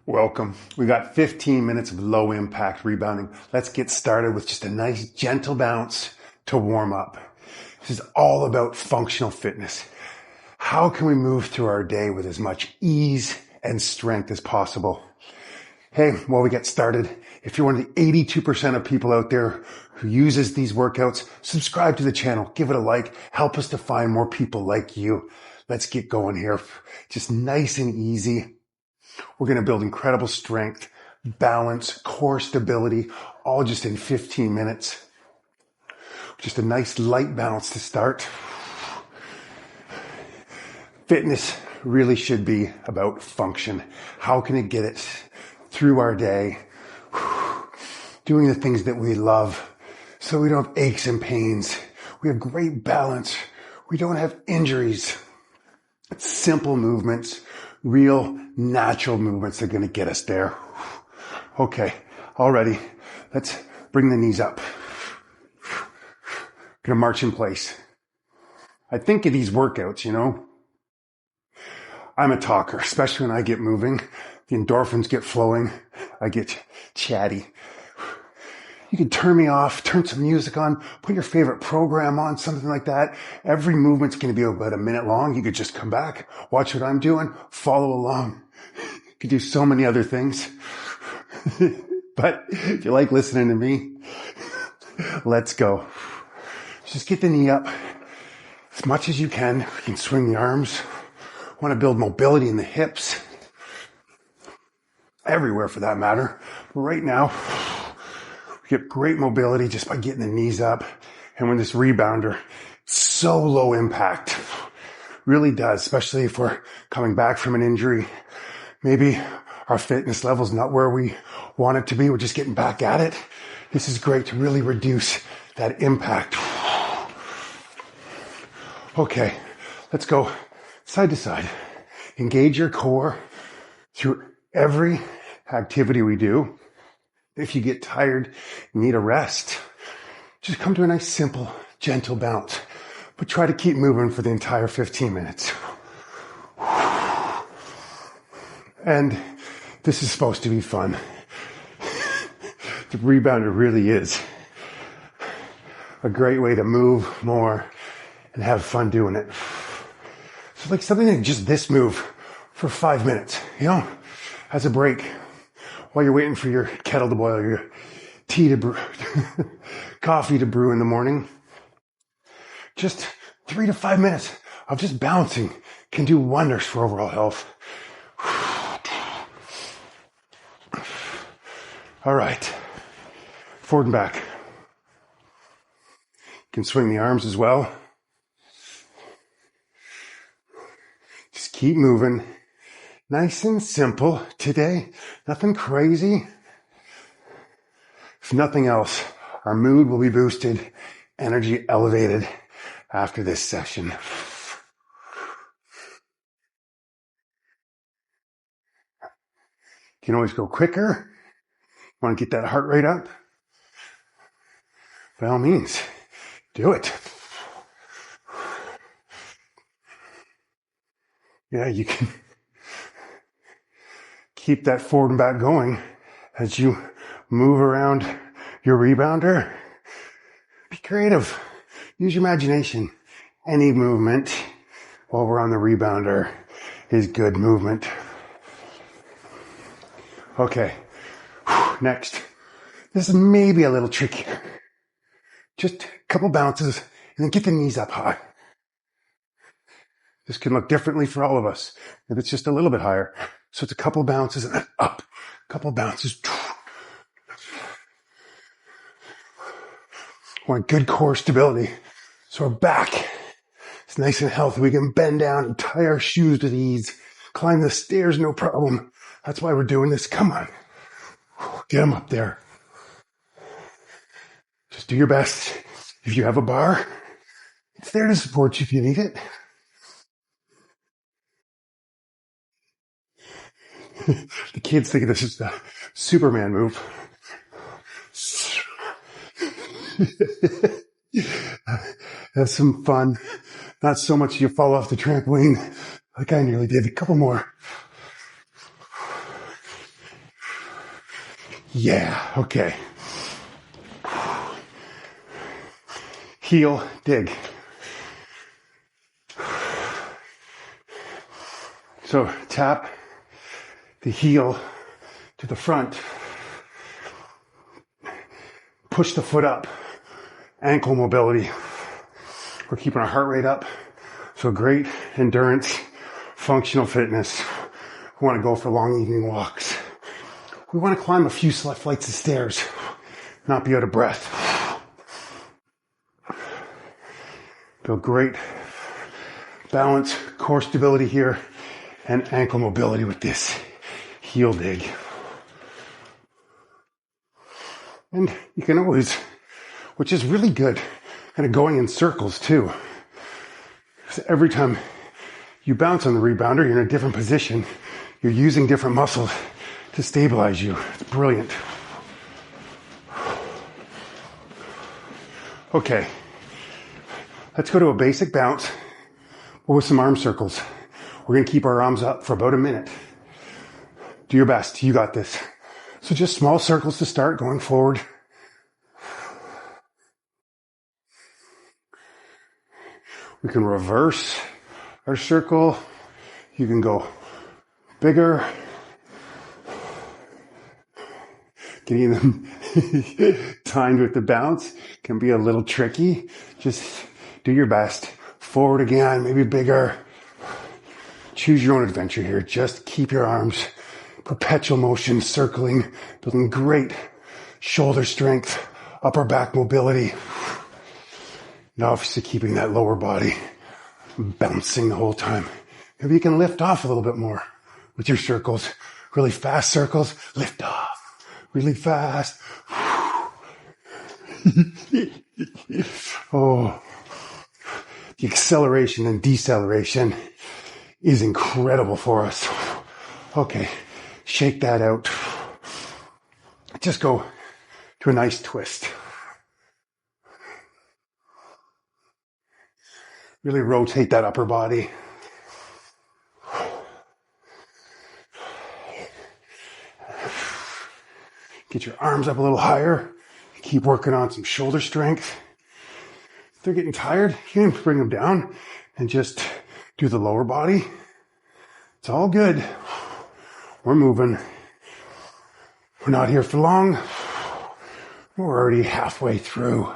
Welcome. We got 15 minutes of low impact rebounding. Let's get started with just a nice gentle bounce to warm up. This is all about functional fitness. How can we move through our day with as much ease and strength as possible? Hey, while we get started, if you're one of the 82% of people out there who uses these workouts, subscribe to the channel, give it a like, help us to find more people like you. Let's get going here. Just nice and easy. We're going to build incredible strength, balance, core stability, all just in 15 minutes. Just a nice light bounce to start. Fitness really should be about function. How can it get it through our day? Doing the things that we love so we don't have aches and pains. We have great balance. We don't have injuries. It's simple movements, real natural movements that are going to get us there. Okay, already. Let's bring the knees up. Gonna march in place. I think of these workouts, I'm a talker, especially when I get moving. The endorphins get flowing. I get chatty. You can turn me off, turn some music on, put your favorite program on, something like that. Every movement's going to be about a minute long. You could just come back, watch what I'm doing, follow along. You could do so many other things. But if you like listening to me, let's go. Just get the knee up as much as you can. You can swing the arms. Want to build mobility in the hips. Everywhere for that matter. But right now, we get great mobility just by getting the knees up. And when this rebounder, so low impact, really does, especially if we're coming back from an injury. Maybe our fitness level's not where we want it to be. We're just getting back at it. This is great to really reduce that impact. Okay, let's go side to side. Engage your core through every activity we do. If you get tired, you need a rest, just come to a nice, simple, gentle bounce. But try to keep moving for the entire 15 minutes. And this is supposed to be fun. The rebounder really is a great way to move more and have fun doing it. So like something like just this move for 5 minutes, as a break while you're waiting for your kettle to boil, your tea to brew, coffee to brew in the morning. Just 3 to 5 minutes of just bouncing can do wonders for overall health. All right, forward and back. You can swing the arms as well. Just keep moving. Nice and simple today. Nothing crazy. If nothing else, our mood will be boosted, energy elevated after this session. You can always go quicker. Want to get that heart rate up? By all means, do it. Yeah, you can keep that forward and back going as you move around your rebounder. Be creative. Use your imagination. Any movement while we're on the rebounder is good movement. Okay, next. This is maybe a little trickier. Just a couple bounces and then get the knees up high. This can look differently for all of us if it's just a little bit higher. So it's a couple bounces and then up, couple bounces. Want good core stability. So our back is nice and healthy. We can bend down and tie our shoes with ease. Climb the stairs, no problem. That's why we're doing this. Come on. Get them up there. Just do your best. If you have a bar, it's there to support you if you need it. The kids think this is the Superman move. Have some fun. Not so much you fall off the trampoline like I nearly did. A couple more. Yeah, okay. Heel, dig. So tap the heel to the front. Push the foot up. Ankle mobility. We're keeping our heart rate up. So great endurance, functional fitness. We want to go for long evening walks. We want to climb a few flights of stairs, not be out of breath. Build great balance, core stability here, and ankle mobility with this heel dig. And you can always, which is really good, kind of going in circles too. So every time you bounce on the rebounder, you're in a different position. You're using different muscles to stabilize you. It's brilliant. Okay, let's go to a basic bounce, but with some arm circles. We're gonna keep our arms up for about a minute. Do your best, you got this. So just small circles to start, going forward. We can reverse our circle. You can go bigger. Getting them timed with the bounce can be a little tricky. Just do your best. Forward again, maybe bigger. Choose your own adventure here. Just keep your arms perpetual motion, circling, building great shoulder strength, upper back mobility. And obviously keeping that lower body bouncing the whole time. Maybe you can lift off a little bit more with your circles. Really fast circles, lift off. Really fast. Oh, the acceleration and deceleration is incredible for us. Okay, shake that out. Just go to a nice twist. Really rotate that upper body. Get your arms up a little higher. Keep working on some shoulder strength. If they're getting tired, you can bring them down and just do the lower body. It's all good. We're moving. We're not here for long. We're already halfway through.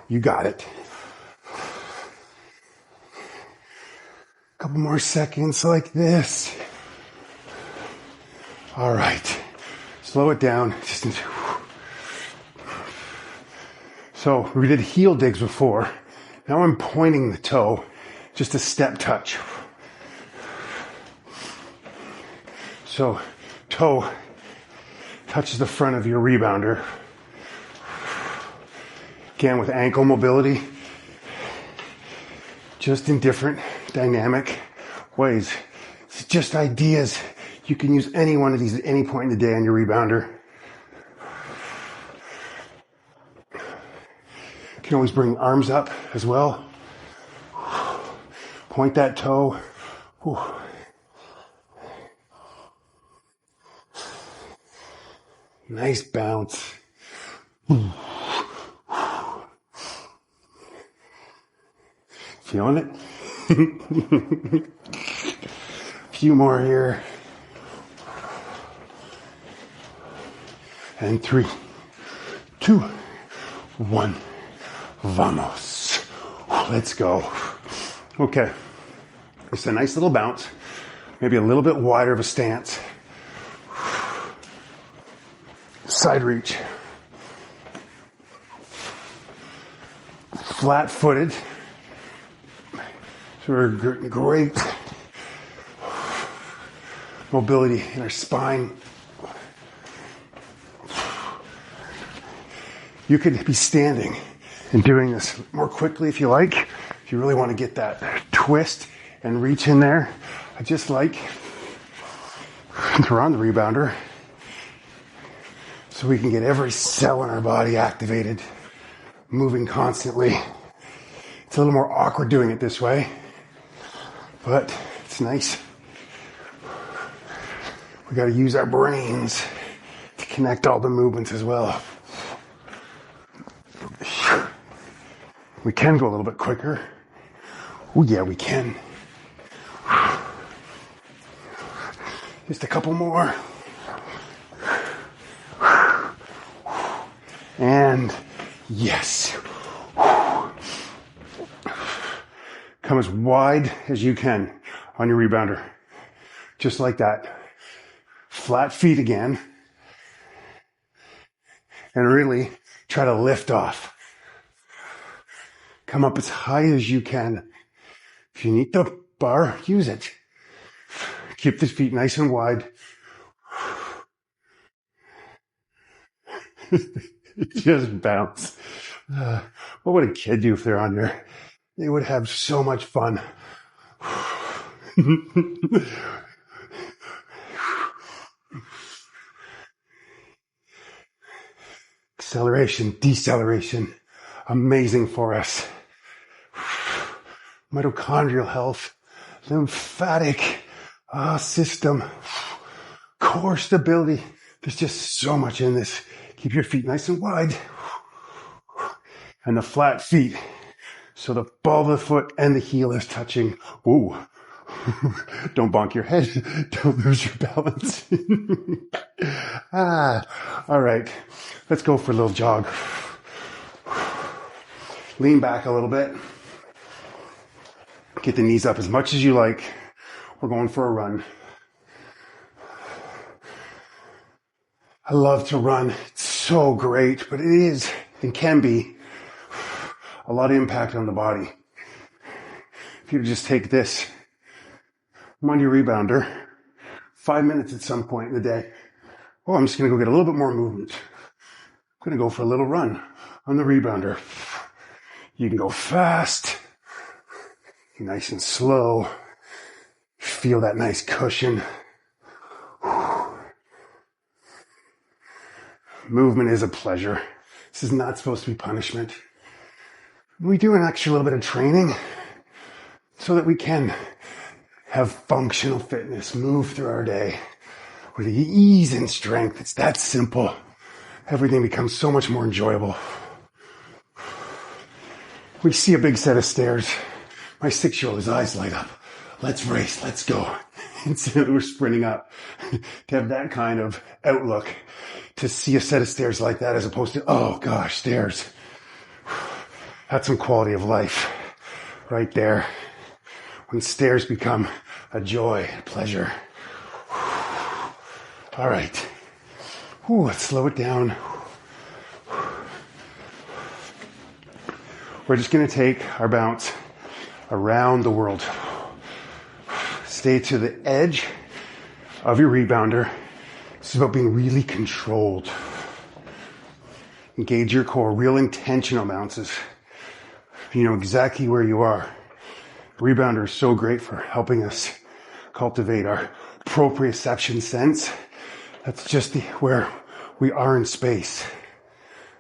You got it. Couple more seconds like this. All right. Slow it down. So we did heel digs before. Now I'm pointing the toe, just a step touch. So toe touches the front of your rebounder. Again, with ankle mobility, just in different dynamic ways. It's just ideas. You can use any one of these at any point in the day on your rebounder. You can always bring arms up as well. Point that toe. Nice bounce. Feeling it? A few more here. And 3, 2, 1. Vamos. Let's go. Okay. It's a nice little bounce. Maybe a little bit wider of a stance. Side reach. Flat-footed. So we're great mobility in our spine. You could be standing and doing this more quickly if you like. If you really want to get that twist and reach in there. I just like to run the rebounder so we can get every cell in our body activated, moving constantly. It's It's a little more awkward doing it this way, but it's nice. We got to use our brains to connect all the movements as well. We can go a little bit quicker. Oh yeah, we can. Just a couple more. And yes. Come as wide as you can on your rebounder. Just like that. Flat feet again. And really try to lift off. Come up as high as you can. If you need the bar, use it. Keep the feet nice and wide. Just bounce. What would a kid do if they're on there? They would have so much fun. Acceleration, deceleration. Amazing for us. Mitochondrial health, lymphatic system, core stability. There's just so much in this. Keep your feet nice and wide. And the flat feet. So the ball of the foot and the heel is touching. Ooh. Don't bonk your head. Don't lose your balance. All right. Let's go for a little jog. Lean back a little bit. Get the knees up as much as you like. We're going for a run. I love to run. It's so great, but it is and can be a lot of impact on the body. If you just take this, I'm on your rebounder, 5 minutes at some point in the day. Oh, I'm just going to go get a little bit more movement. I'm going to go for a little run on the rebounder. You can go fast, nice and slow. Feel that nice cushion. Movement is a pleasure. This is not supposed to be punishment. We do an extra little bit of training so that we can have functional fitness, move through our day with ease and strength. It's that simple. Everything becomes so much more enjoyable. We see a big set of stairs. My 6-year-old's eyes light up. Let's race, let's go. Instead of we're sprinting up. To have that kind of outlook, to see a set of stairs like that as opposed to, oh gosh, stairs. That's some quality of life right there. When stairs become a joy, a pleasure. All right. Let's slow it down. We're just going to take our bounce around the world. Stay to the edge of your rebounder. This is about being really controlled. Engage your core, real intentional bounces. You know exactly where you are. Rebounder is so great for helping us cultivate our proprioception sense. That's just where we are in space.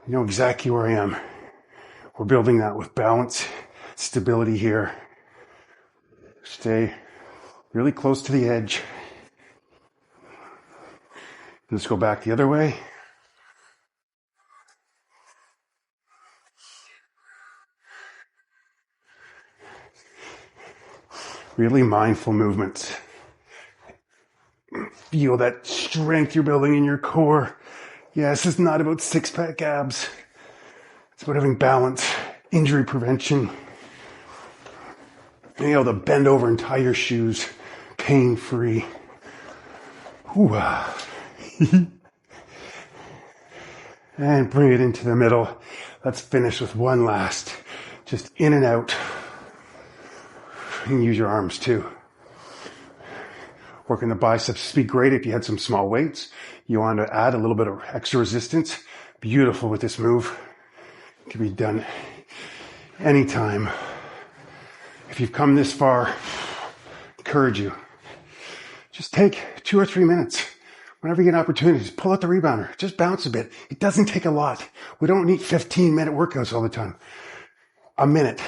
You know exactly where I am. We're building that with balance, stability here. Stay really close to the edge. Let's go back the other way. Really mindful movements. Feel that strength you're building in your core. Yes, it's not about six-pack abs. It's about having balance, injury prevention. Being able to bend over and tie your shoes pain-free. And bring it into the middle. Let's finish with one last. Just in and out. You can use your arms too. Working the biceps would be great if you had some small weights. You want to add a little bit of extra resistance. Beautiful with this move. It can be done anytime. If you've come this far, I encourage you. Just take 2 or 3 minutes. Whenever you get an opportunity, just pull out the rebounder. Just bounce a bit. It doesn't take a lot. We don't need 15-minute workouts all the time. A minute.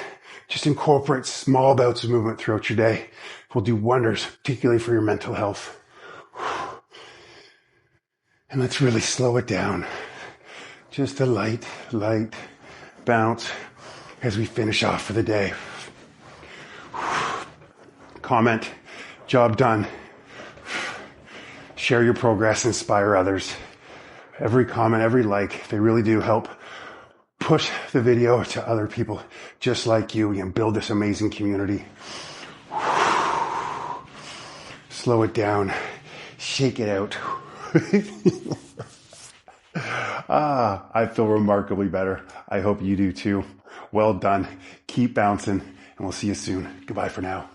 Just incorporate small bouts of movement throughout your day. It will do wonders, particularly for your mental health. And let's really slow it down. Just a light bounce as we finish off for the day. Comment, job done. Share your progress, inspire others. Every comment, every like, they really do help push the video to other people just like you and build this amazing community. Slow it down, shake it out. I feel remarkably better. I hope you do too. Well done. Keep bouncing, and we'll see you soon. Goodbye for now.